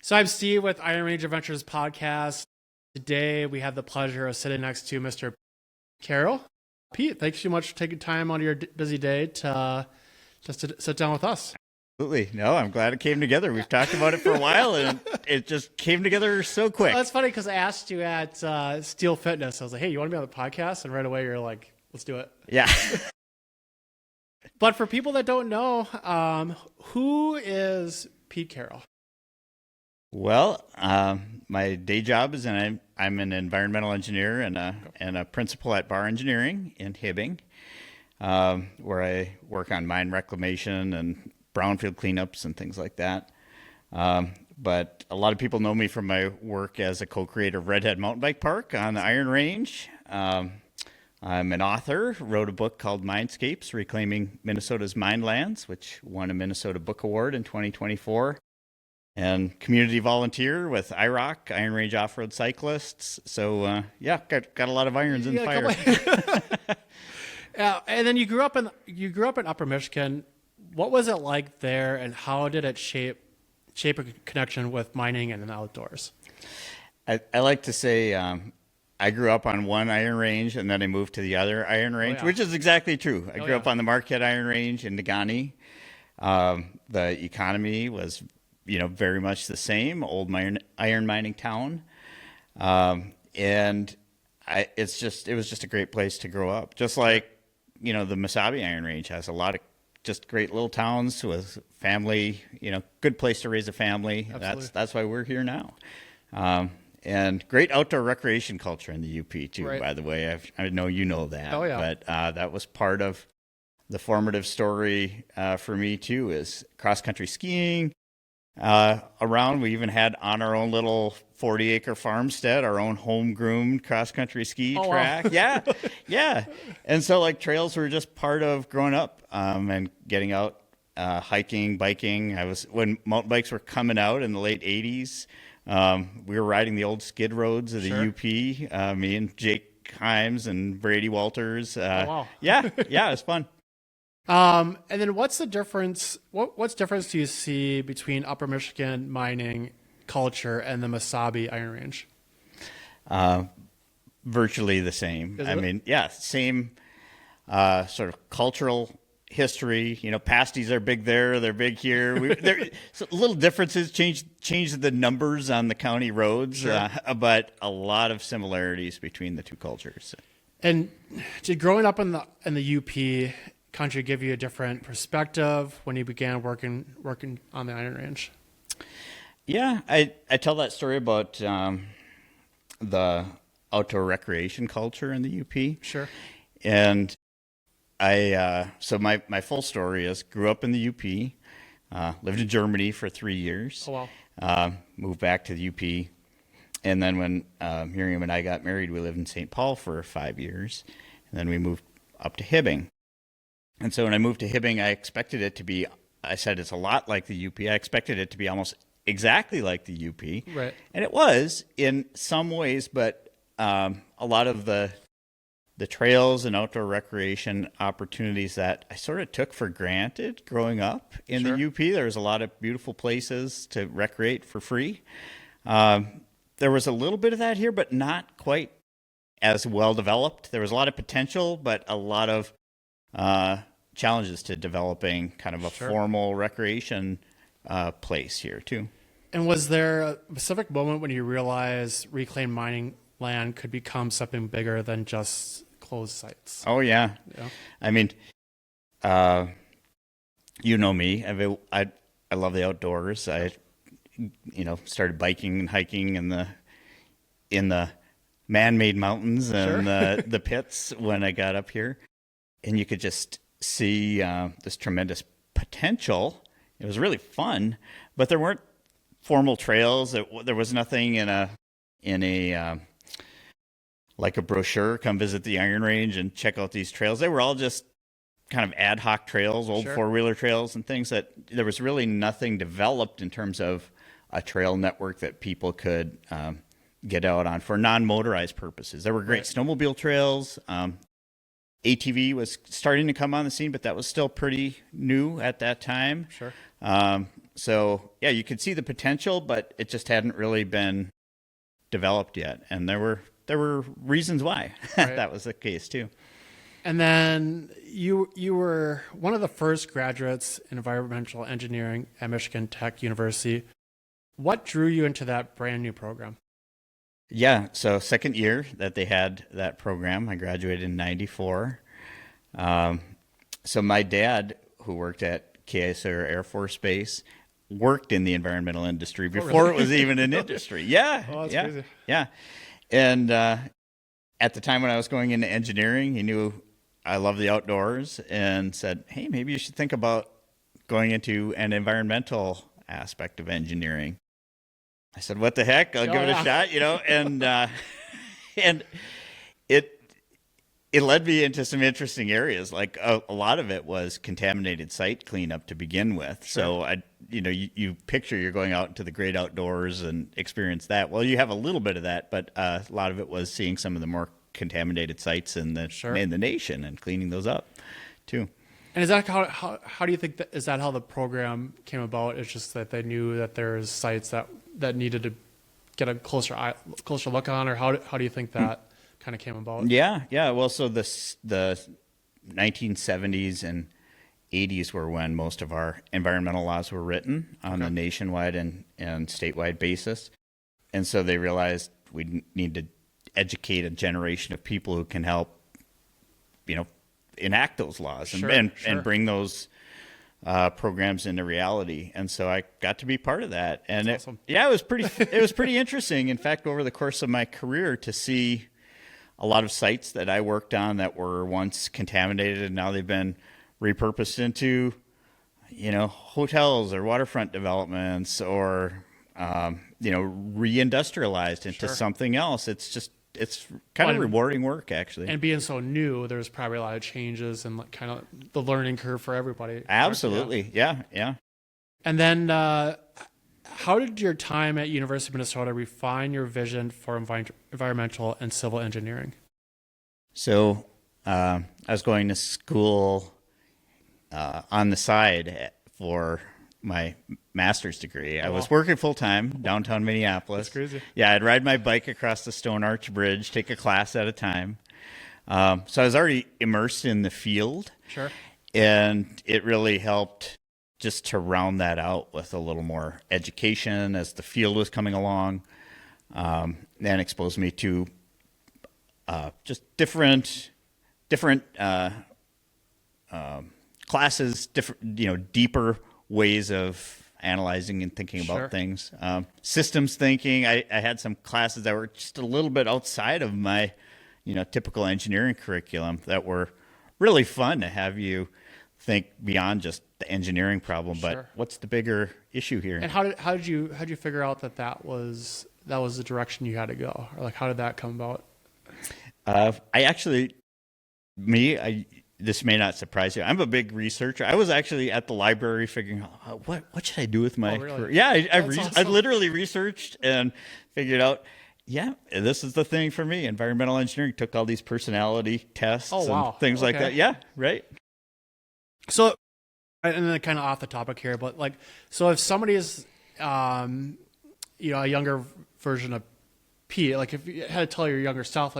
So I'm Steve with Iron Range Adventures podcast. Today we have the pleasure of sitting next to Mr. Carroll. Pete, thanks so much for taking time out of your busy day to just to sit down with us. Absolutely. No, I'm glad it came together. We've talked about it for a while, and it just came together so quick. Well, that's funny because I asked you at Steel Fitness. I was like, hey, you want to be on the podcast? And right away you're like, let's do it. Yeah. But for people that don't know, who is Pete Carroll? Well, my day job is I'm an environmental engineer and a principal at Bar Engineering in Hibbing, where I work on mine reclamation and brownfield cleanups and things like that. But a lot of people know me from my work as a co-creator of Redhead Mountain Bike Park on the Iron Range. I'm an author, wrote a book called Mindscapes, Reclaiming Minnesota's Minelands, which won a Minnesota Book Award in 2024. And community volunteer with IROC, Iron Range Off-Road Cyclists. So, got a lot of irons in the fire. And then you grew up in Upper Michigan. What was it like there, and how did it shape a connection with mining and the outdoors? I like to say I grew up on one iron range, and then I moved to the other iron range, which is exactly true. I grew up on the Marquette Iron Range in Negaunee. The economy was very much the same, old iron mining town. And it was just a great place to grow up. Just like, the Mesabi Iron Range has a lot of just great little towns with family, good place to raise a family. Absolutely. That's why we're here now. And great outdoor recreation culture in the UP too, by the way. I know you know that. Oh, yeah. But that was part of the formative story for me too, is cross-country skiing. Around, we even had on our own little 40-acre farmstead, our own home-groomed cross-country ski track. Wow. Yeah. And so, trails were just part of growing up and getting out, hiking, biking. When mountain bikes were coming out in the late 80s, we were riding the old skid roads of the UP, me and Jake Himes and Brady Walters. Wow. Yeah, it was fun. And then what's the difference? What's difference do you see between Upper Michigan mining culture and the Mesabi Iron Range? Virtually the same. Same sort of cultural history. Pasties are big there; they're big here. So little differences change the numbers on the county roads, but a lot of similarities between the two cultures. And did growing up in the UP country give you a different perspective when you began working on the Iron Range? Yeah, I tell that story about the outdoor recreation culture in the UP. Sure. And so my full story is grew up in the UP, lived in Germany for 3 years. Oh, wow. Moved back to the UP. And then when Miriam and I got married, we lived in St. Paul for 5 years. And then we moved up to Hibbing. And so when I moved to Hibbing, I said it's a lot like the UP. I expected it to be almost exactly like the UP. Right. And it was in some ways, but a lot of the trails and outdoor recreation opportunities that I sort of took for granted growing up in the UP. There was a lot of beautiful places to recreate for free. There was a little bit of that here, but not quite as well developed. There was a lot of potential, but a lot of challenges to developing kind of a formal recreation place here too. And was there a specific moment when you realized reclaimed mining land could become something bigger than just closed sites? Oh yeah. I mean, you know me. I love the outdoors. I started biking and hiking in the man-made mountains and the pits when I got up here. And you could just see this tremendous potential. It was really fun, but there weren't formal trails. There was nothing in a like a brochure. Come visit the Iron Range and check out these trails. They were all just kind of ad hoc trails, old four-wheeler trails and things that there was really nothing developed in terms of a trail network that people could get out on for non-motorized purposes. There were great snowmobile trails. ATV was starting to come on the scene, but that was still pretty new at that time. Sure. So yeah, you could see the potential, but it just hadn't really been developed yet. And there were reasons why Right. that was the case too. And then you were one of the first graduates in environmental engineering at Michigan Tech University. What drew you into that brand new program? Yeah, so second year that they had that program, I graduated in '94. So my dad, who worked at Keser Air Force Base, worked in the environmental industry before really? it was even an industry. Yeah, Oh, that's yeah, crazy. yeah. And at the time when I was going into engineering, he knew I love the outdoors and said, "Hey, maybe you should think about going into an environmental aspect of engineering." I said, "What the heck? I'll give it a shot," and it led me into some interesting areas. Like a lot of it was contaminated site cleanup to begin with. Sure. So you picture you're going out into the great outdoors and experience that. Well, you have a little bit of that, but a lot of it was seeing some of the more contaminated sites in the nation and cleaning those up too. And is that how do you think is that how the program came about? It's just that they knew that there's sites that needed to get a closer look on, or how do you think that kind of came about? Yeah. Well, so the 1970s and 80s were when most of our environmental laws were written on a nationwide and statewide basis, and so they realized we need to educate a generation of people who can help, enact those laws and bring those programs into reality. And so I got to be part of that, and awesome. It was pretty interesting. In fact, over the course of my career, to see a lot of sites that I worked on that were once contaminated and now they've been repurposed into, hotels or waterfront developments or, reindustrialized into something else. It's kind of rewarding work, actually. And being so new, there's probably a lot of changes and kind of the learning curve for everybody. Absolutely. Yeah. And then how did your time at University of Minnesota refine your vision for environmental and civil engineering? So I was going to school on the side for my master's degree. I was working full time downtown Minneapolis. That's crazy. Yeah, I'd ride my bike across the Stone Arch Bridge, take a class at a time. So I was already immersed in the field. Sure. And it really helped just to round that out with a little more education as the field was coming along, and exposed me to just different classes, different deeper ways of analyzing and thinking about things. Systems thinking. I had some classes that were just a little bit outside of my typical engineering curriculum that were really fun to have you think beyond just the engineering problem, but what's the bigger issue here? And how did you figure out that was the direction you had to go, or how did that come about? This may not surprise you. I'm a big researcher. I was actually at the library figuring out what should I do with my career. Yeah, I literally researched and figured out. Yeah, this is the thing for me. Environmental engineering. Took all these personality tests and things like that. Yeah, right. So, and then kind of off the topic here, but so if somebody is, a younger version of Pete, if you had to tell your younger self,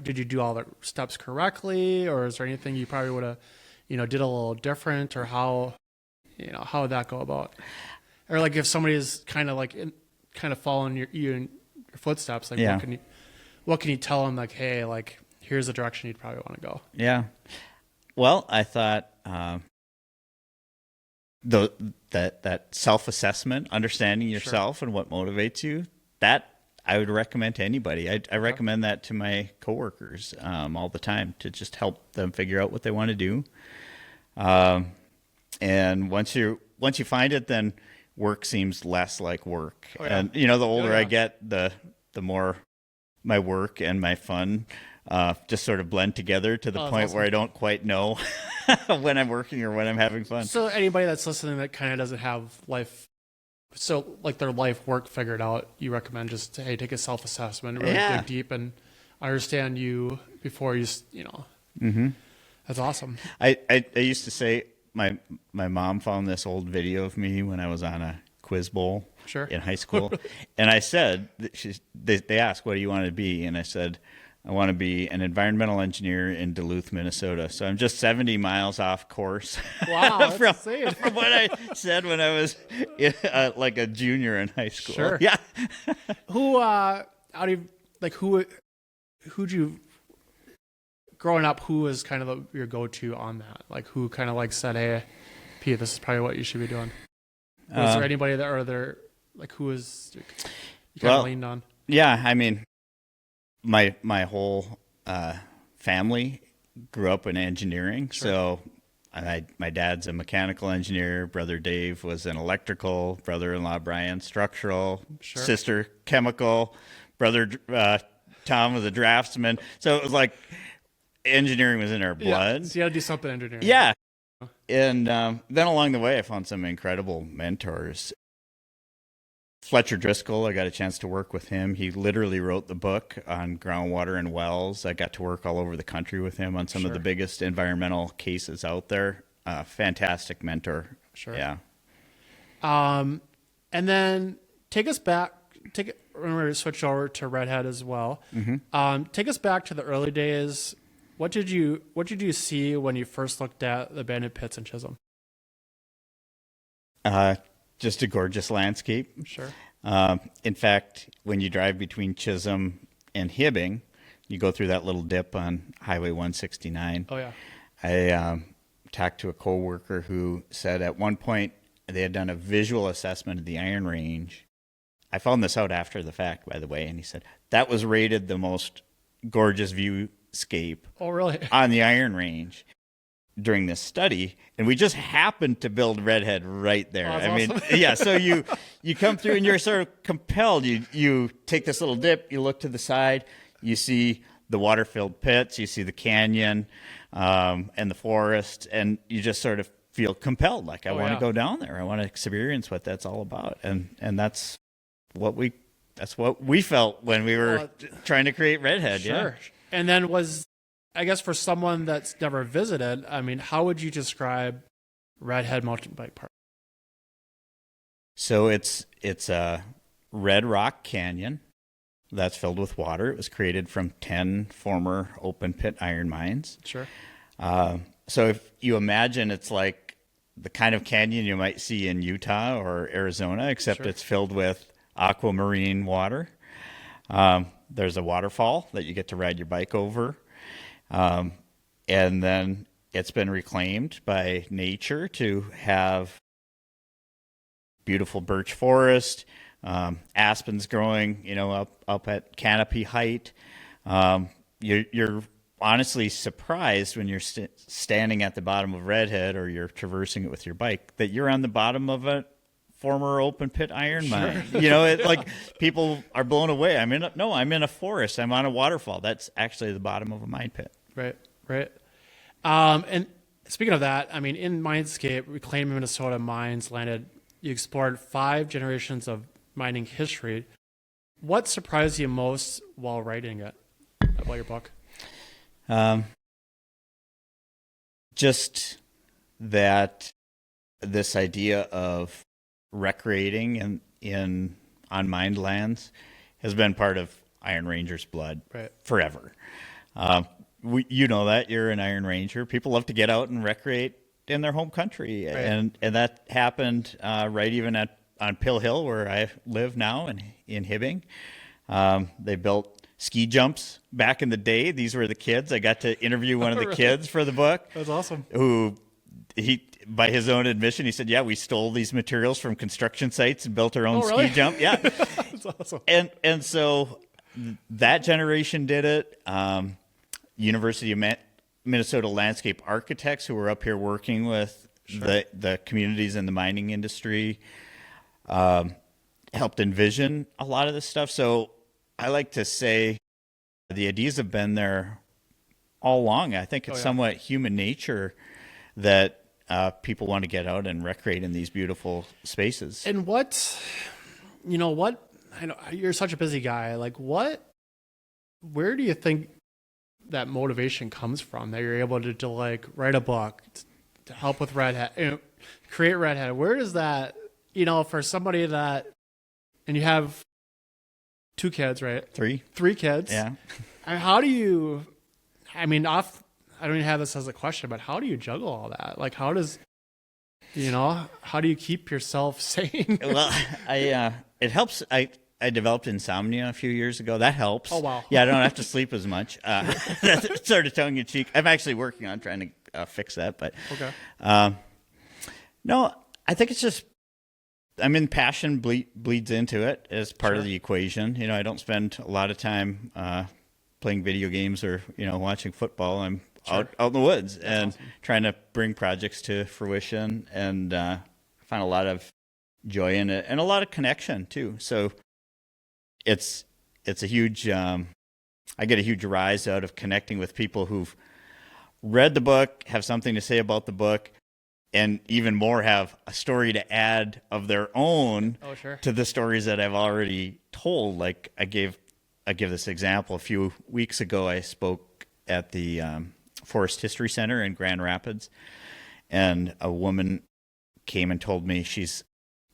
did you do all the steps correctly, or is there anything you probably would have, did a little different, or how would that go about? Or if somebody is kind of following your footsteps, what can you tell them? Hey, here's the direction you'd probably want to go. Yeah. Well, I thought that self-assessment, understanding yourself and what motivates you, that I would recommend to anybody. I recommend that to my coworkers all the time to just help them figure out what they want to do. And once you find it, then work seems less like work. Oh, yeah. And the older I get, the more my work and my fun just sort of blend together to the point where I don't quite know when I'm working or when I'm having fun. So anybody that's listening that kind of doesn't have their life work figured out, you recommend just, hey, take a self-assessment, really dig deep and understand you before you. Mm-hmm. That's awesome. I used to say my mom found this old video of me when I was on a quiz bowl Sure. in high school, and I said, they asked, "What do you want to be?" And I said, "I want to be an environmental engineer in Duluth, Minnesota." So I'm just 70 miles off course. Wow, from, that's insane. from what I said when I was like a junior in high school. Sure. Yeah. Who'd you growing up? Who was kind of your go-to on that? Like, who kind of like said, "Hey, Pete, this is probably what you should be doing." Was there anybody that, or there, like, who was you kind of leaned on? Yeah, I mean, my whole family grew up in engineering. Sure. So my dad's a mechanical engineer. Brother Dave was an electrical. Brother-in-law Brian, structural. Sure. Sister, chemical. Brother Tom was a draftsman. So it was like engineering was in our blood. Yeah, so you had to do something engineering. Yeah. And then along the way, I found some incredible mentors. Fletcher Driscoll, I got a chance to work with him. He literally wrote the book on groundwater and wells. I got to work all over the country with him on some of the biggest environmental cases out there. Fantastic mentor. Sure. Yeah. And then take us back. We're going to switch over to Redhead as well. Mm-hmm. Take us back to the early days. What did you see when you first looked at the abandoned pits in Chisholm? Just a gorgeous landscape. Sure. In fact, when you drive between Chisholm and Hibbing, you go through that little dip on Highway 169. Oh, yeah. I talked to a coworker who said at one point they had done a visual assessment of the Iron Range. I found this out after the fact, by the way, and he said that was rated the most gorgeous viewscape Oh, really? on the Iron Range during this study, and we just happened to build Redhead right there. Oh, I mean, awesome. yeah, so you come through and you're sort of compelled. You take this little dip, you look to the side, you see the water-filled pits, you see the canyon and the forest, and you just sort of feel compelled, like I want to go down there. I want to experience what that's all about, and that's what we felt when we were trying to create Redhead. Sure. Yeah. And then I guess for someone that's never visited, I mean, how would you describe Redhead Mountain Bike Park? So it's a red rock canyon that's filled with water. It was created from 10 former open pit iron mines. Sure. So if you imagine, it's like the kind of canyon you might see in Utah or Arizona, except it's filled with aquamarine water. There's a waterfall that you get to ride your bike over. And then it's been reclaimed by nature to have beautiful birch forest, aspens growing, up at canopy height. You're honestly surprised when you're standing at the bottom of Redhead or you're traversing it with your bike that you're on the bottom of a former open pit iron mine. Like people are blown away. I'm in a forest. I'm on a waterfall. That's actually the bottom of a mine pit. Right. And speaking of that, I mean, in Minescape, Reclaim Minnesota Mines landed, you explored 5 generations of mining history. What surprised you most while writing it, about your book? Just that this idea of recreating in unmined lands has been part of Iron Ranger's blood forever. You know that you're an Iron Ranger. People love to get out and recreate in their home country, and that happened right even on Pill Hill where I live now in Hibbing. They built ski jumps back in the day. These were the kids. I got to interview one of the kids for the book. That's awesome. Who by his own admission, he said, "Yeah, we stole these materials from construction sites and built our own ski jump." Yeah, that's awesome. And so that generation did it. University of Minnesota landscape architects who were up here working with the communities in the mining industry helped envision a lot of this stuff. So I like to say the ideas have been there all along. I think it's somewhat human nature that people want to get out and recreate in these beautiful spaces. And I know you're such a busy guy. Like where do you think that motivation comes from, that you're able to like write a book, to help with Redhead, create Redhead. Where does that, for somebody that, and you have 2 kids, right? 3. 3 kids. Yeah. And how do you, I don't even have this as a question, but how do you juggle all that? Like, how do you keep yourself sane? Well, it helps. I developed insomnia a few years ago. That helps. Oh, wow. Yeah, I don't have to sleep as much. That's sort of tongue in cheek. I'm actually working on trying to fix that. But Okay. no, I think it's just, passion bleeds into it as part of the equation. I don't spend a lot of time playing video games or watching football. I'm out in the woods and trying to bring projects to fruition, and find a lot of joy in it and a lot of connection too. So it's a huge, I get a huge rise out of connecting with people who've read the book, have something to say about the book, and even more have a story to add of their own to the stories that I've already told. Like I give this example. A few weeks ago, I spoke at the Forest History Center in Grand Rapids, and a woman came and told me she's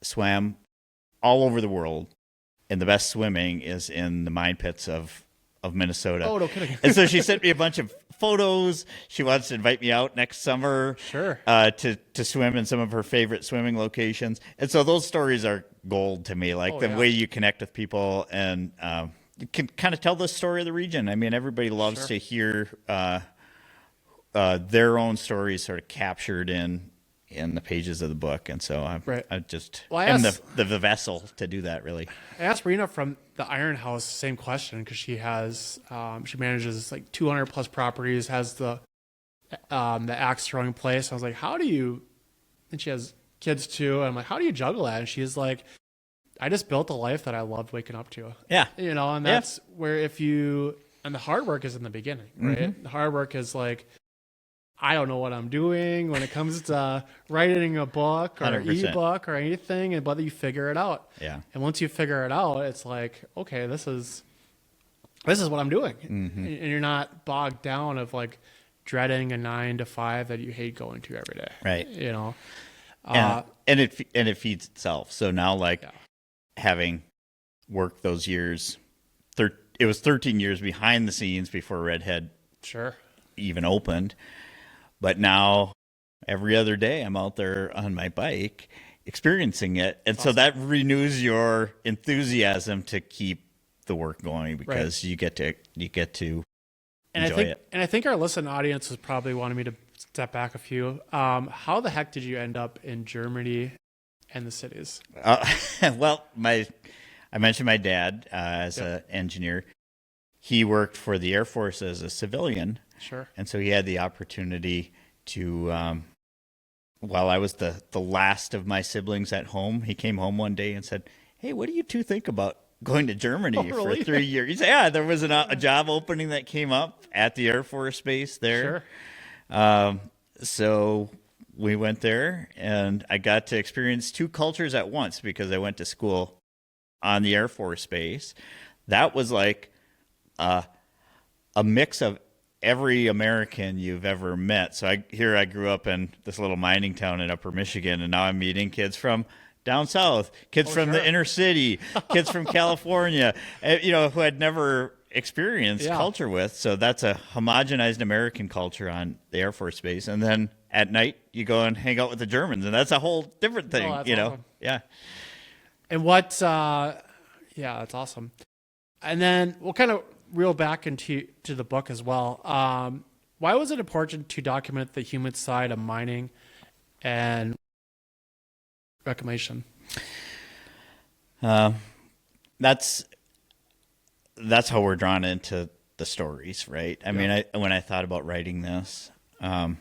swam all over the world, and the best swimming is in the mine pits of Minnesota. Oh, no kidding. And so she sent me a bunch of photos. She wants to invite me out next summer to swim in some of her favorite swimming locations. And so those stories are gold to me, like way you connect with people, and you can kind of tell the story of the region. Everybody loves to hear their own stories sort of captured in the pages of the book, and so I just am the vessel to do that. Really, I asked Rena from the Iron House the same question, because she has she manages like 200 plus properties, has the axe throwing place. I was like, how do you? And she has kids too. And I'm like, how do you juggle that? And she's like, I just built a life that I loved waking up to. Yeah, and that's where and the hard work is in the beginning, right? Mm-hmm. The hard work is like, I don't know what I'm doing when it comes to writing a book or 100%. ebook or anything, and whether you figure it out. Yeah. And once you figure it out, it's like, okay, this is what I'm doing. Mm-hmm. And you're not bogged down of like dreading a 9 to 5 that you hate going to every day. Right. And it feeds itself. So now, having worked those years, it was 13 years behind the scenes before Redhead even opened. But now, every other day, I'm out there on my bike experiencing it. And so that renews your enthusiasm to keep the work going, because you get to enjoy it. And I think our listening audience is probably wanting me to step back a few. How the heck did you end up in Germany and the cities? Well, I mentioned my dad as an engineer. He worked for the Air Force as a civilian. Sure. And so he had the opportunity to, while I was the last of my siblings at home, he came home one day and said, "Hey, what do you two think about going to Germany for 3 years?" He said, "Yeah, there was a job opening that came up at the Air Force Base there." Sure. So we went there, and I got to experience 2 cultures at once, because I went to school on the Air Force Base. That was like a mix of every American you've ever met. So I grew up in this little mining town in Upper Michigan, and now I'm meeting kids from down south, kids from the inner city, kids from California, who I'd never experienced culture with. So that's a homogenized American culture on the Air Force Base. And then at night you go and hang out with the Germans, and that's a whole different thing, Awesome. Yeah. And that's awesome. And then we'll kind of reel back into the book as well. Why was it important to document the human side of mining and reclamation? That's how we're drawn into the stories, right? I mean, when I thought about writing this, I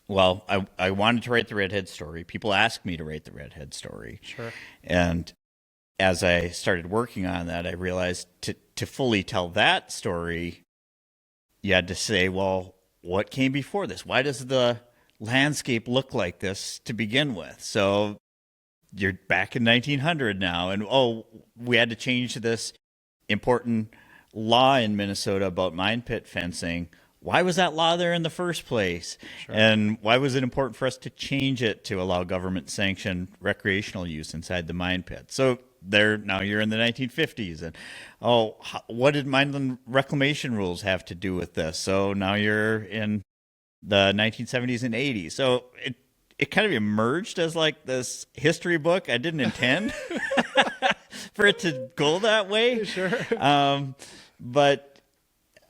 wanted to write the Redhead story. People asked me to write the Redhead story. Sure. And as I started working on that, I realized to fully tell that story, you had to say, well, what came before this? Why does the landscape look like this to begin with? So you're back in 1900 now, and we had to change this important law in Minnesota about mine pit fencing. why was that law there in the first place? Sure. And why was it important for us to change it to allow government-sanctioned recreational use inside the mine pit? So now you're in the 1950s, and what did mine reclamation rules have to do with this? So now you're in the 1970s and 80s. So it kind of emerged as like this history book. I didn't intend for it to go that way. Sure. But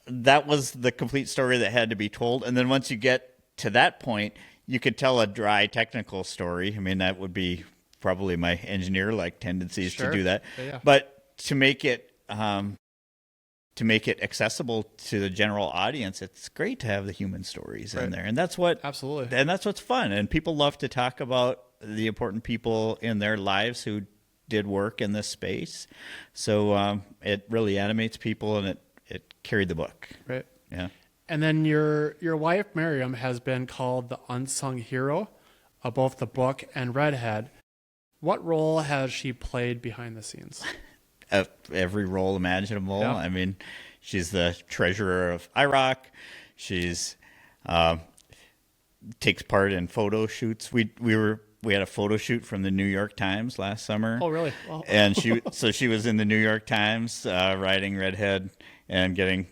that was the complete story that had to be told. And then once you get to that point, you could tell a dry technical story. I mean, that would be probably my engineer-like tendencies to do that. Yeah. But to make it accessible to the general audience, it's great to have the human stories in there. And that's what's fun. And people love to talk about the important people in their lives who did work in this space. So it really animates people, and it carried the book. Right. Yeah. And then your wife, Miriam, has been called the unsung hero of both the book and Redhead. What role has she played behind the scenes? Every role imaginable. Yeah. I mean, she's the treasurer of IROC. She's takes part in photo shoots. We had a photo shoot from the New York Times last summer. Oh, really? Well, And she was in the New York Times riding Redhead and getting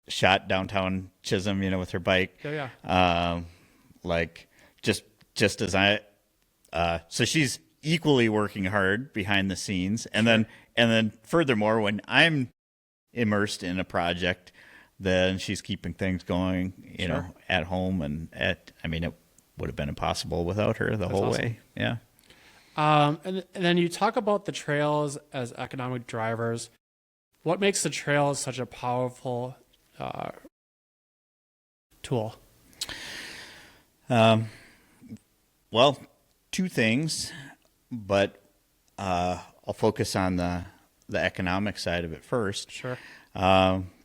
shot downtown Chisholm, with her bike. yeah. Like just as so she's equally working hard behind the scenes. And then furthermore, when I'm immersed in a project, then she's keeping things going, at home it would have been impossible without her the whole way. Yeah. And then you talk about the trails as economic drivers. What makes the trails such a powerful tool? Well, two things, but I'll focus on the economic side of it first. Sure.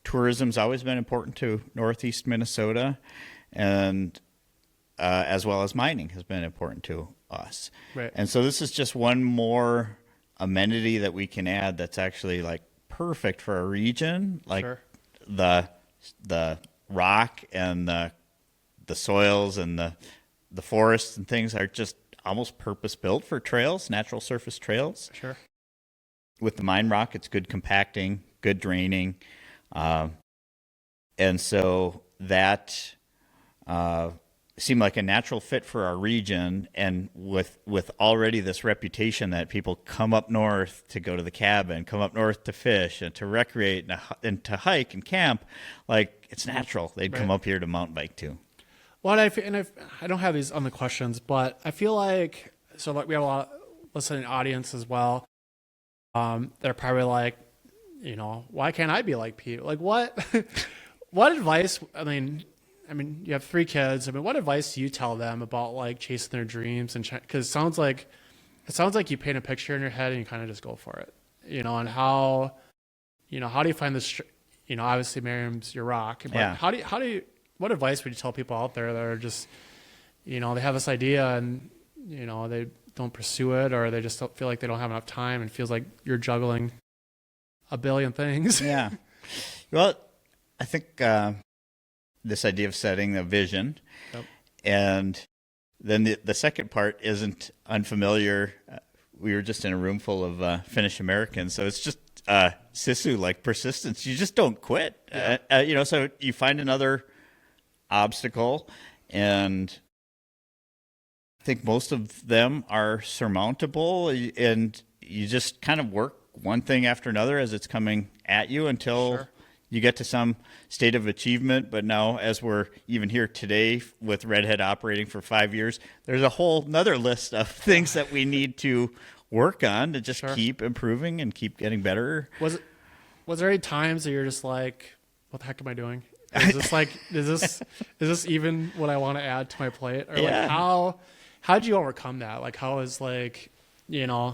Tourism's always been important to Northeast Minnesota, and as well as mining has been important to us. Right. And so this is just one more amenity that we can add that's actually like perfect for a region. Like Sure. the rock and the soils and the forests and things are just almost purpose built for trails, natural surface trails. Sure. With the mine rock, it's good compacting, good draining. And so that seemed like a natural fit for our region. And with already this reputation that people come up north to go to the cabin, come up north to fish and to recreate and to hike and camp, like it's natural. They'd come up here to mountain bike too. Well, I don't have these on the questions, but I feel like, we have a lot of listening audience as well. They're probably like, why can't I be like Pete? Like what advice, I mean, you have 3 kids. I mean, what advice do you tell them about like chasing their dreams? And because it sounds like you paint a picture in your head and you kind of just go for it, and how do you find this, obviously Miriam's your rock, but yeah. What advice would you tell people out there that are just, they have this idea and, they don't pursue it, or they just don't feel like they don't have enough time and feels like you're juggling a billion things? Yeah. Well, I think this idea of setting a vision, Yep. and then the second part isn't unfamiliar. We were just in a room full of Finnish Americans, so it's just sisu, like persistence. You just don't quit. Yeah. So you find another obstacle, and I think most of them are surmountable, and you just kind of work one thing after another as it's coming at you until Sure. you get to some state of achievement. But now, as we're even here today with Redhead operating for 5 years, there's a whole nother list of things that we need to work on to just Sure. keep improving and keep getting better. Was there any times that you're just like, what the heck am I doing? Is this like, is this even what I want to add to my plate? Or Yeah. like how'd you overcome that? Like how is like, I'm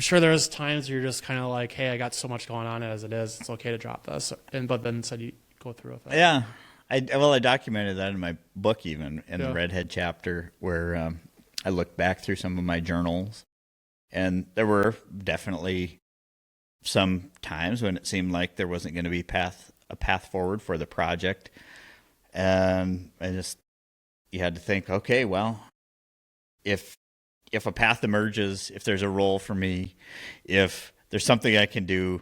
sure there's times you're just kind of like, hey, I got so much going on as it is. It's okay to drop this. But then said you go through with it. Yeah. I documented that in my book, even in the Redhead chapter, where I looked back through some of my journals, and there were definitely some times when it seemed like there wasn't going to be path a path forward for the project. And you had to think, okay, well, if a path emerges, if there's a role for me, if there's something I can do,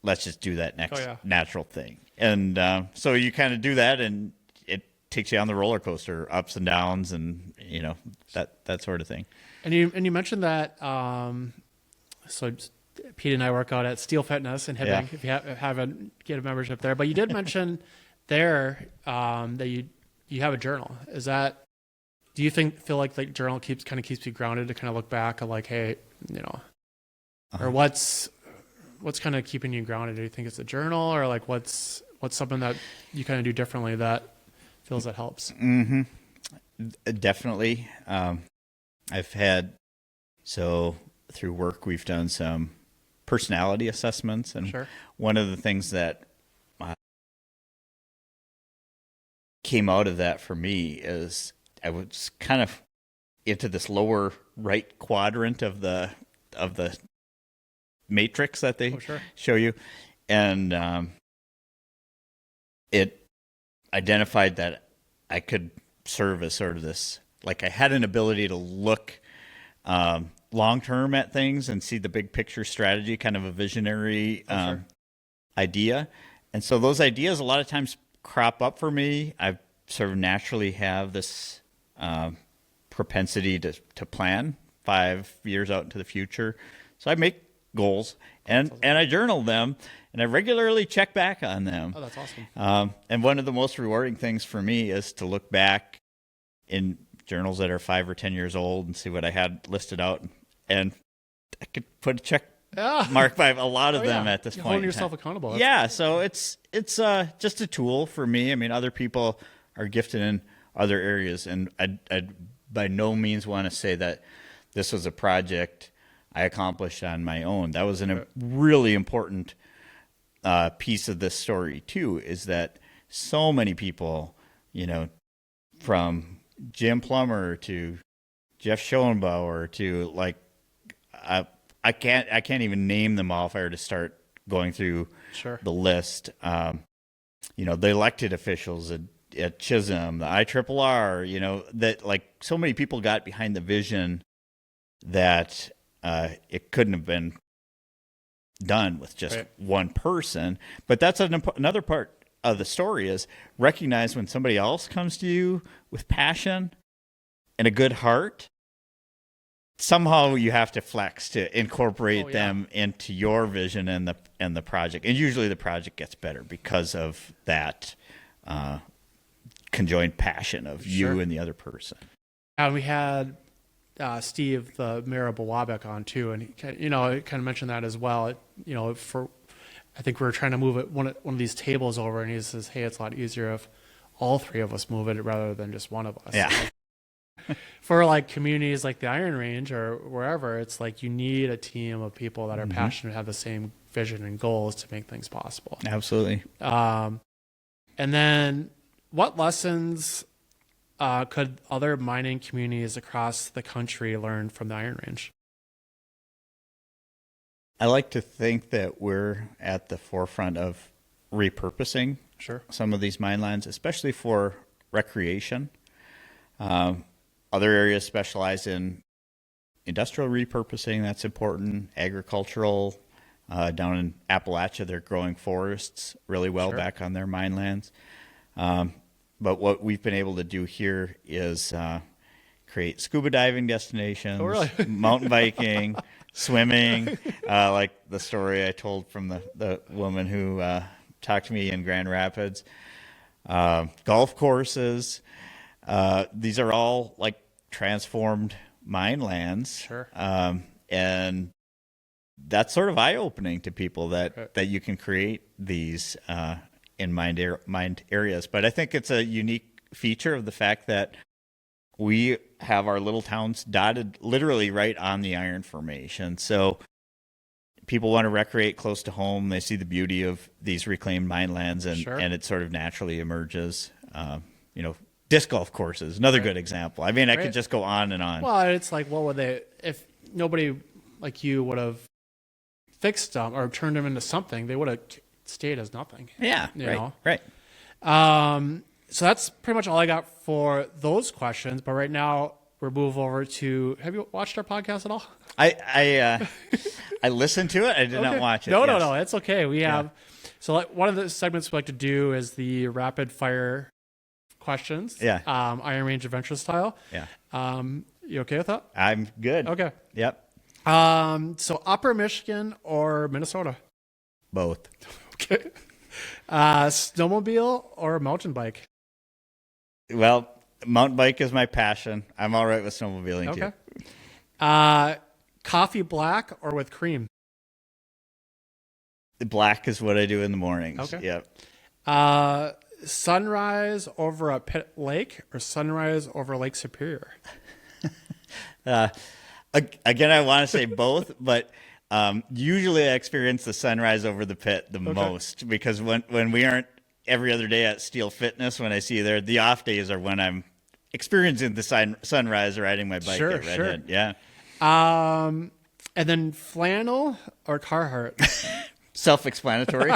let's just do that next natural thing. And so you kind of do that, and it takes you on the roller coaster, ups and downs, and that sort of thing. And you mentioned that. So Pete and I work out at Steel Fitness in Hibbing. If you haven't get a membership there, but you did mention there that you have a journal. Is that? Do you feel like the journal keeps you grounded to kind of look back at like, hey, or what's kind of keeping you grounded? Do you think it's a journal, or like what's something that you kind of do differently that feels that helps? Mm-hmm. Definitely. I've had, so through work, we've done some personality assessments. And one of the things that came out of that for me is I was kind of into this lower right quadrant of the matrix that they show you. And it identified that I could serve as sort of this, like I had an ability to look long-term at things and see the big picture strategy, kind of a visionary idea. And so those ideas a lot of times crop up for me. I sort of naturally have this propensity to plan 5 years out into the future. So I make goals and I journal them, and I regularly check back on them. Oh, that's awesome. And one of the most rewarding things for me is to look back in journals that are 5 or 10 years old and see what I had listed out, and I could put a check mark by a lot of them at this point. Holding yourself accountable. So it's just a tool for me. I mean, other people are gifted in other areas, and I by no means want to say that this was a project I accomplished on my own. That was a really important piece of this story too, is that so many people, from Jim Plummer to Jeff Schoenbauer to like, I can't even name them all if I were to start going through the list. The elected officials at Chisholm, the IRRR, that like so many people got behind the vision that it couldn't have been done with just one person. But that's another part of the story, is recognize when somebody else comes to you with passion and a good heart, somehow you have to flex to incorporate them into your vision and the project. And usually the project gets better because of that conjoined passion of you and the other person. And we had Steve, the mayor of Waback, on too, and he kind of mentioned that as well. I think we were trying to move one of these tables over, and he says, "Hey, it's a lot easier if all three of us move it rather than just one of us." Yeah. For like communities like the Iron Range or wherever, it's like you need a team of people that are passionate, have the same vision and goals to make things possible. Absolutely. And then, what lessons could other mining communities across the country learn from the Iron Range? I like to think that we're at the forefront of repurposing some of these mine lands, especially for recreation. Other areas specialize in industrial repurposing. That's important. Agricultural. Down in Appalachia, they're growing forests really well back on their mine lands. But what we've been able to do here is create scuba diving destinations, mountain biking, swimming, like the story I told from the woman who talked to me in Grand Rapids, golf courses. These are all like transformed mine lands. And that's sort of eye-opening to people that you can create these in mined areas. But I think it's a unique feature of the fact that we have our little towns dotted literally right on the iron formation. So people want to recreate close to home. They see the beauty of these reclaimed mine lands, and it sort of naturally emerges. Disc golf courses, another good example. I mean, I could just go on and on. Well, it's like, what would they, if nobody like you would have fixed them or turned them into something, they would have state as nothing. Yeah, You right, know? right. So that's pretty much all I got for those questions. But right now, we'll move over to. Have you watched our podcast at all? I listened to it. I did not watch it. No, yes. no, it's okay. We have. So one of the segments we like to do is the rapid fire questions. Yeah. Iron Range Adventure style. Yeah. You okay with that? I'm good. Okay. Yep. So Upper Michigan or Minnesota? Both. Okay. Snowmobile or mountain bike? Well, mountain bike is my passion. I'm all right with snowmobiling Okay. Coffee black or with cream? too. Black is what I do in the mornings. Okay. Yep. Sunrise over a pit lake or sunrise over Lake Superior? Again, I want to say both, but usually I experience the sunrise over the pit the most because when we aren't every other day at Steel Fitness, when I see you there, the off days are when I'm experiencing the sunrise riding my bike at Redhead. Yeah. And then flannel or Carhartt? Self-explanatory.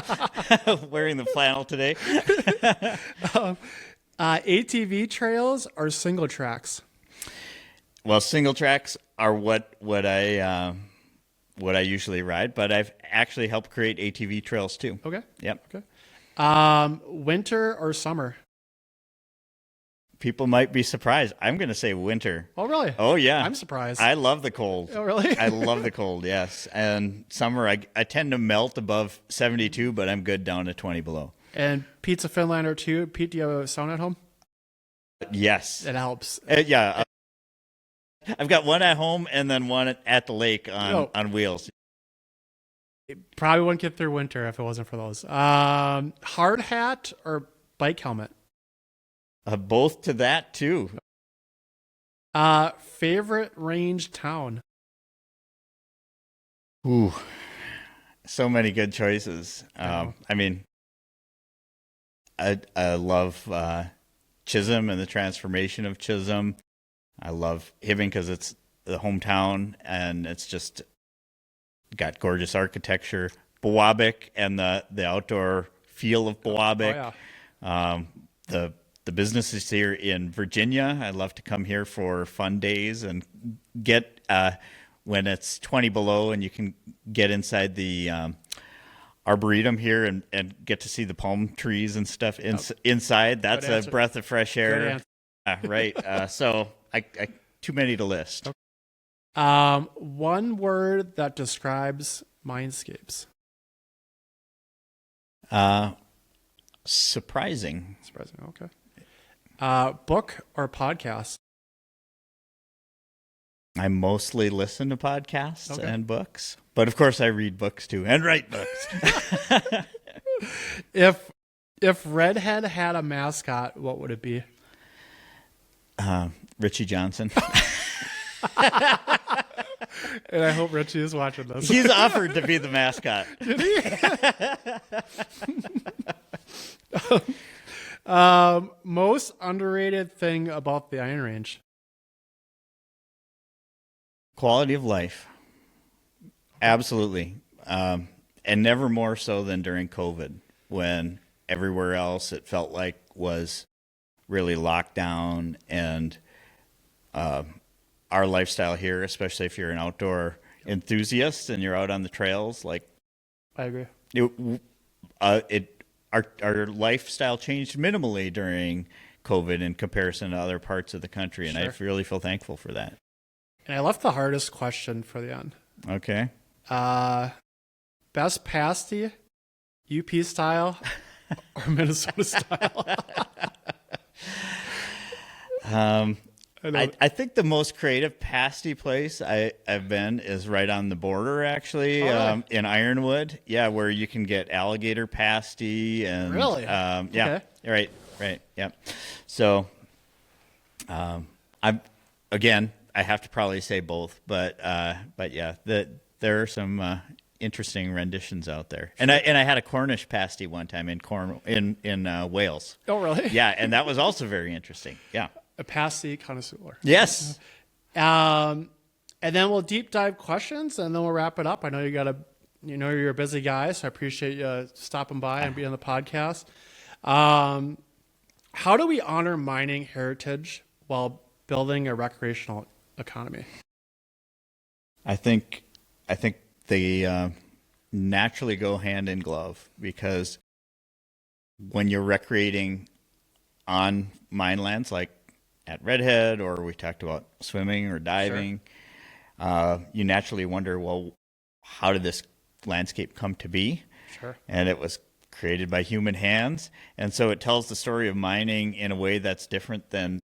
Wearing the flannel today. ATV trails or single tracks? Well, single tracks are what I usually ride, but I've actually helped create ATV trails too. Okay. Yep. Okay. Winter or summer? People might be surprised. I'm going to say winter. Oh, really? Oh, yeah. I'm surprised. I love the cold. Oh, really? I love the cold, yes. And summer, I tend to melt above 72, but I'm good down to 20 below. And Pizza Finlander too. Pete, do you have a sauna at home? Yes. It helps. Yeah. I've got one at home and then one at the lake on wheels. Probably wouldn't get through winter if it wasn't for those. Hard hat or bike helmet? Both to that, too. Favorite range town? Ooh, so many good choices. I mean, I love Chisholm and the transformation of Chisholm. I love Hibbing because it's the hometown and it's just got gorgeous architecture. Bowabic and the outdoor feel of Bowabic. Oh, yeah. The businesses here in Virginia. I love to come here for fun days and get when it's 20 below and you can get inside the arboretum here and get to see the palm trees and stuff inside. That's a breath of fresh air. Right. So I too many to list. Okay. One word that describes Mindscapes. Surprising. Surprising. Okay. Book or podcast? I mostly listen to podcasts and books, but of course I read books too and write books. If Redhead had a mascot, what would it be? Richie Johnson. And I hope Richie is watching this. He's offered to be the mascot. Did he? Most underrated thing about the Iron Range? Quality of life. Absolutely. And never more so than during COVID, when everywhere else it felt like was really locked down, and our lifestyle here, especially if you're an outdoor enthusiast and you're out on the trails, like I agree. Our lifestyle changed minimally during COVID in comparison to other parts of the country, and I really feel thankful for that. And I left the hardest question for the end. Okay. Best pasty, UP style or Minnesota style? I think the most creative pasty place I've been is right on the border, actually, in Ironwood. Yeah, where you can get alligator pasty and really, yeah, okay. right, yeah. So, I have to probably say both, but yeah, there are some interesting renditions out there. And I had a Cornish pasty one time in Wales. Oh, really? Yeah, and that was also very interesting. Yeah. A pasty connoisseur. Yes. And then we'll deep dive questions, and then we'll wrap it up. I know you got a You know, you're a busy guy, so I appreciate you stopping by and being on the podcast. How do we honor mining heritage while building a recreational economy? I think they naturally go hand in glove, because when you're recreating on mine lands like at Redhead, or we talked about swimming or diving, you naturally wonder, well, how did this landscape come to be? Sure. And it was created by human hands. And so it tells the story of mining in a way that's different than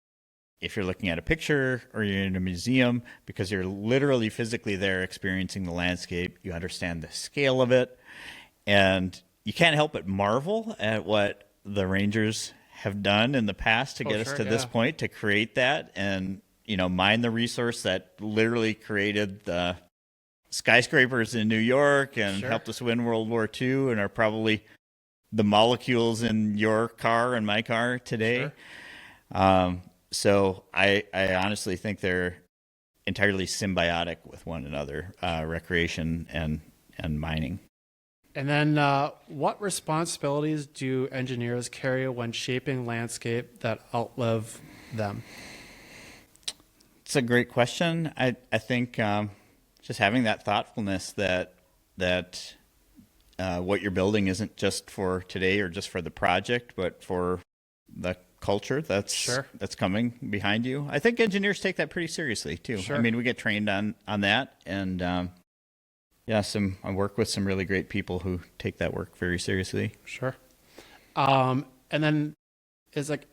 if you're looking at a picture or you're in a museum, because you're literally physically there experiencing the landscape. You understand the scale of it, and you can't help but marvel at what the rangers have done in the past to get us to this point, to create that and, you know, mine the resource that literally created the skyscrapers in New York and helped us win World War II, and are probably the molecules in your car and my car today. So I honestly think they're entirely symbiotic with one another, recreation and mining. And then what responsibilities do engineers carry when shaping landscape that outlive them? It's a great question. I think just having that thoughtfulness that what you're building isn't just for today or just for the project, but for the culture that's coming behind you. I think engineers take that pretty seriously too. I mean, we get trained on that, and I work with some really great people who take that work very seriously. And then is like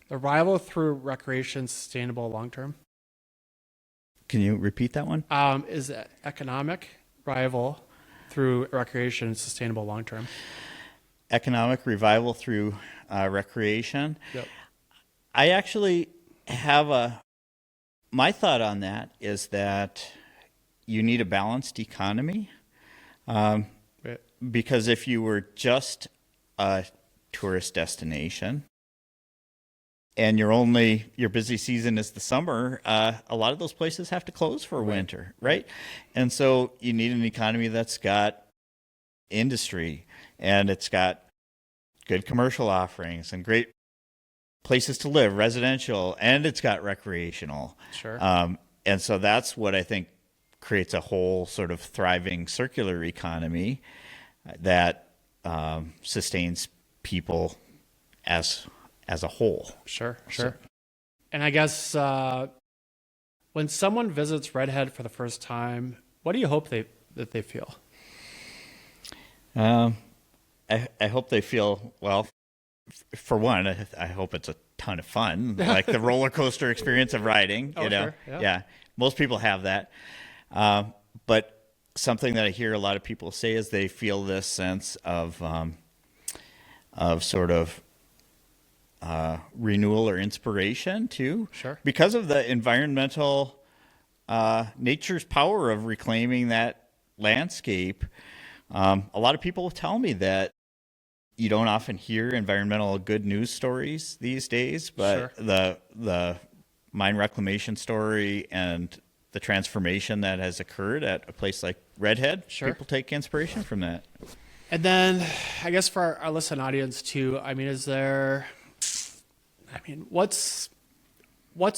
the rival through recreation sustainable long term? Can you repeat that one? Is economic rival through recreation sustainable long term? Economic revival through recreation. Yep. I actually have my thought on that is that you need a balanced economy, because if you were just a tourist destination and your busy season is the summer, a lot of those places have to close for winter, right? And so you need an economy that's got industry, and it's got good commercial offerings and great places to live, residential, and it's got recreational. And so that's what I think creates a whole sort of thriving circular economy that sustains people as a whole. Sure. And I guess when someone visits Redhead for the first time, what do you hope that they feel? I hope they feel, well, for one, I hope it's a ton of fun, like the roller coaster experience of riding. Most people have that. But something that I hear a lot of people say is they feel this sense of sort of renewal or inspiration too, because of the environmental nature's power of reclaiming that landscape. A lot of people tell me that you don't often hear environmental good news stories these days, but the mine reclamation story and the transformation that has occurred at a place like Redhead, people take inspiration from that. And then I guess for our listening audience too, what's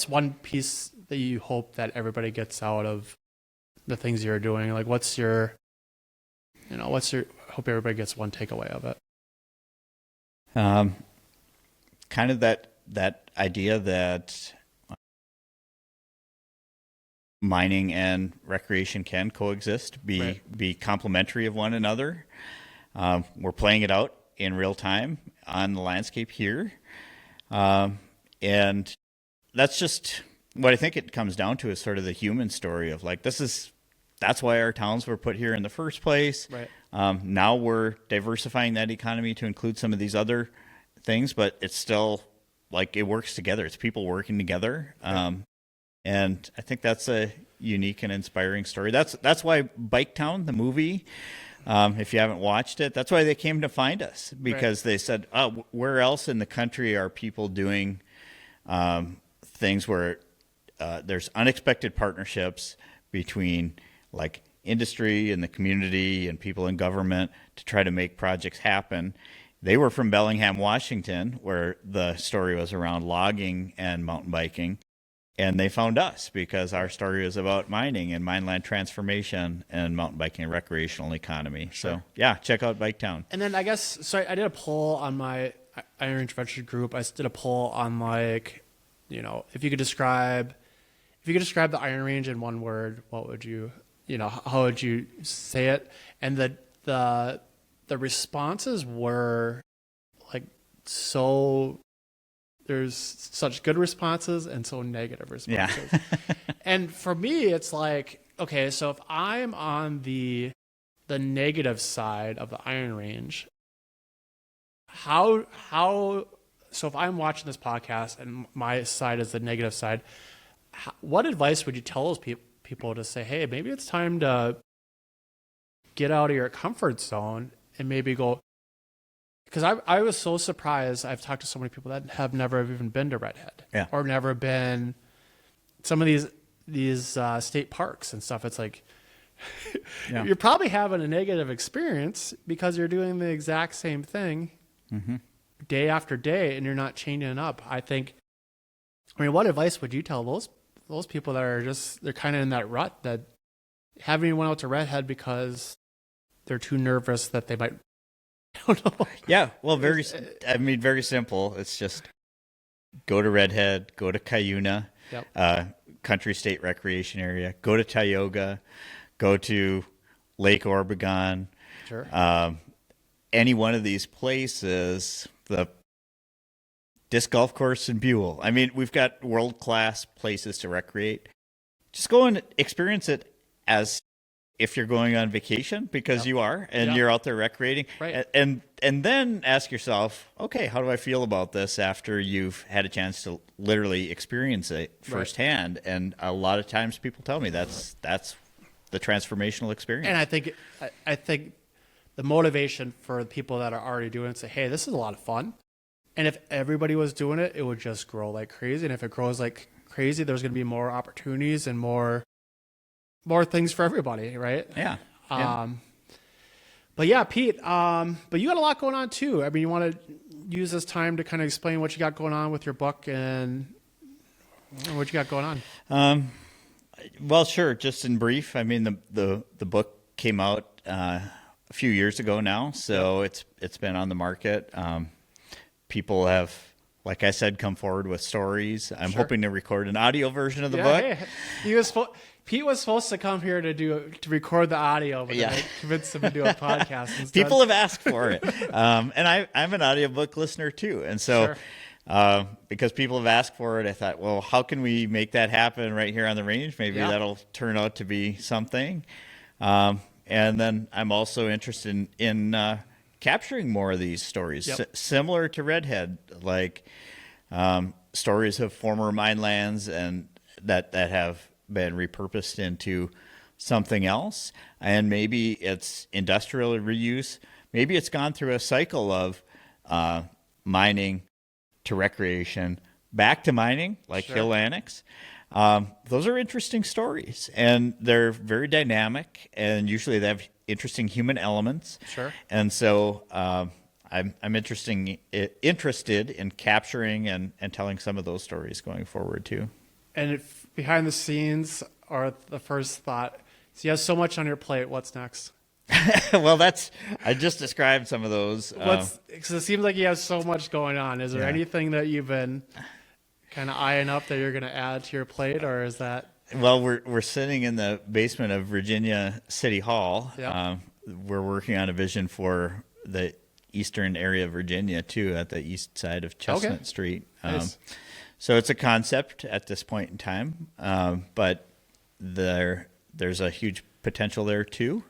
one piece that you hope that everybody gets out of the things you're doing? Like hope everybody gets one takeaway of it. Kind of that idea that mining and recreation can coexist, be complementary of one another. We're playing it out in real time on the landscape here. And that's just what I think it comes down to, is sort of the human story of like, that's why our towns were put here in the first place. Now we're diversifying that economy to include some of these other things, but it's still like it works together. It's people working together. And I think that's a unique and inspiring story. That's why Bike Town, the movie, if you haven't watched it, that's why they came to find us, because they said, oh, where else in the country are people doing things where there's unexpected partnerships between like industry and the community and people in government to try to make projects happen. They were from Bellingham, Washington, where the story was around logging and mountain biking. And they found us because our story was about mining and mineland transformation and mountain biking and recreational economy. Sure. So, yeah, check out Bike Town. And then I guess, so I did a poll on my Iron Range Adventure group. I did a poll on like, you know, if you could describe the Iron Range in one word, what would you, you know, how would you say it? And the responses were like so. There's such good responses and so negative responses. Yeah. And for me, it's like, okay, so if I'm on the negative side of the Iron Range, so if I'm watching this podcast and my side is the negative side, what advice would you tell those people to say, hey, maybe it's time to get out of your comfort zone and maybe go. Because I was so surprised. I've talked to so many people that have never even been to Redhead, Yeah. or never been some of these state parks and stuff. It's like Yeah. you're probably having a negative experience because you're doing the exact same thing day after day, and you're not changing it up. I mean, what advice would you tell those people that are they're kind of in that rut that haven't even went out to Redhead because they're too nervous that they might. I don't know. Yeah, well, very simple. It's just go to Redhead, go to Cuyuna, country state recreation area, go to Tioga, go to Lake Orbegon. Sure. Any one of these places, the disc golf course in Buell. I mean, we've got world-class places to recreate. Just go and experience it as if you're going on vacation, because you are, and you're out there recreating. Right. And then ask yourself, okay, how do I feel about this after you've had a chance to literally experience it firsthand? Right. And a lot of times people tell me that's the transformational experience. And I think the motivation for people that are already doing it, say, hey, this is a lot of fun. And if everybody was doing it, it would just grow like crazy. And if it grows like crazy, there's going to be more opportunities and more things for everybody, right? Yeah. But yeah, Pete, but you got a lot going on too. I mean, you want to use this time to kind of explain what you got going on with your book and what you got going on. Well, sure. Just in brief, I mean, the book came out a few years ago now, so it's been on the market. People have, like I said, come forward with stories. I'm hoping to record an audio version of the book. Hey, Pete was supposed to come here to record the audio, but I convinced him to do a podcast instead. People have asked for it. And I'm an audiobook listener too. And so because people have asked for it, I thought, well, how can we make that happen right here on the range? Maybe that'll turn out to be something. And then I'm also interested in capturing more of these stories, similar to Redhead, like stories of former mine lands and that have been repurposed into something else. And maybe it's industrial reuse. Maybe it's gone through a cycle of mining to recreation, back to mining, like Hill Annex. Those are interesting stories, and they're very dynamic, and usually they have interesting human elements. Sure. And so I'm interested in capturing and telling some of those stories going forward too. And if behind the scenes are the first thought, so you have so much on your plate, what's next? Well, I just described some of those. Because it seems like you have so much going on. Is there anything that you've been kind of eyeing up that you're going to add to your plate, or is that? Well, we're sitting in the basement of Virginia City Hall. Yep. We're working on a vision for the eastern area of Virginia too, at the east side of Chestnut Street. Nice. So it's a concept at this point in time, but there's a huge potential there too.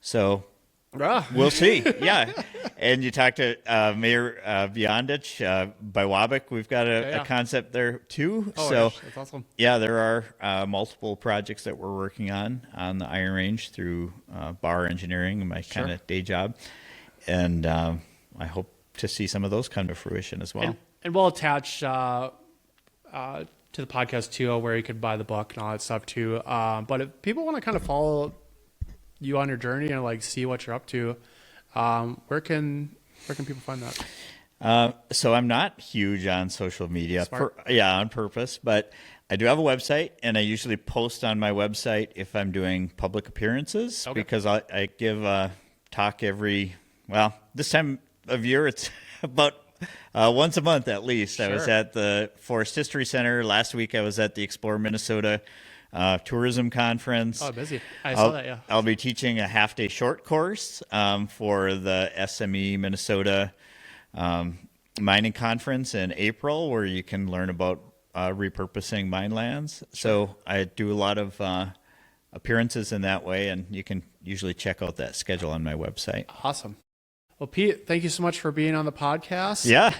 So we'll see. Yeah. And you talked to Mayor Beyondich by Wabick. We've got a concept there too. Oh, so gosh, that's awesome. Yeah, there are multiple projects that we're working on the Iron Range through bar engineering, my kind of day job. And I hope to see some of those come to fruition as well. And we'll attach to the podcast too, where you could buy the book and all that stuff too. But if people want to kind of follow you on your journey and like see what you're up to, where can people find that? So I'm not huge on social media, Smart. on purpose, but I do have a website, and I usually post on my website if I'm doing public appearances, Okay. because I give a talk this time of year, it's about once a month at least. Sure. I was at the Forest History Center. Last week I was at the Explore Minnesota tourism conference. Oh, busy. I saw that, yeah. I'll be teaching a half-day short course for the SME Minnesota mining conference in April, where you can learn about repurposing mine lands. So I do a lot of appearances in that way, and you can usually check out that schedule on my website. Awesome. Well, Pete, thank you so much for being on the podcast. Yeah.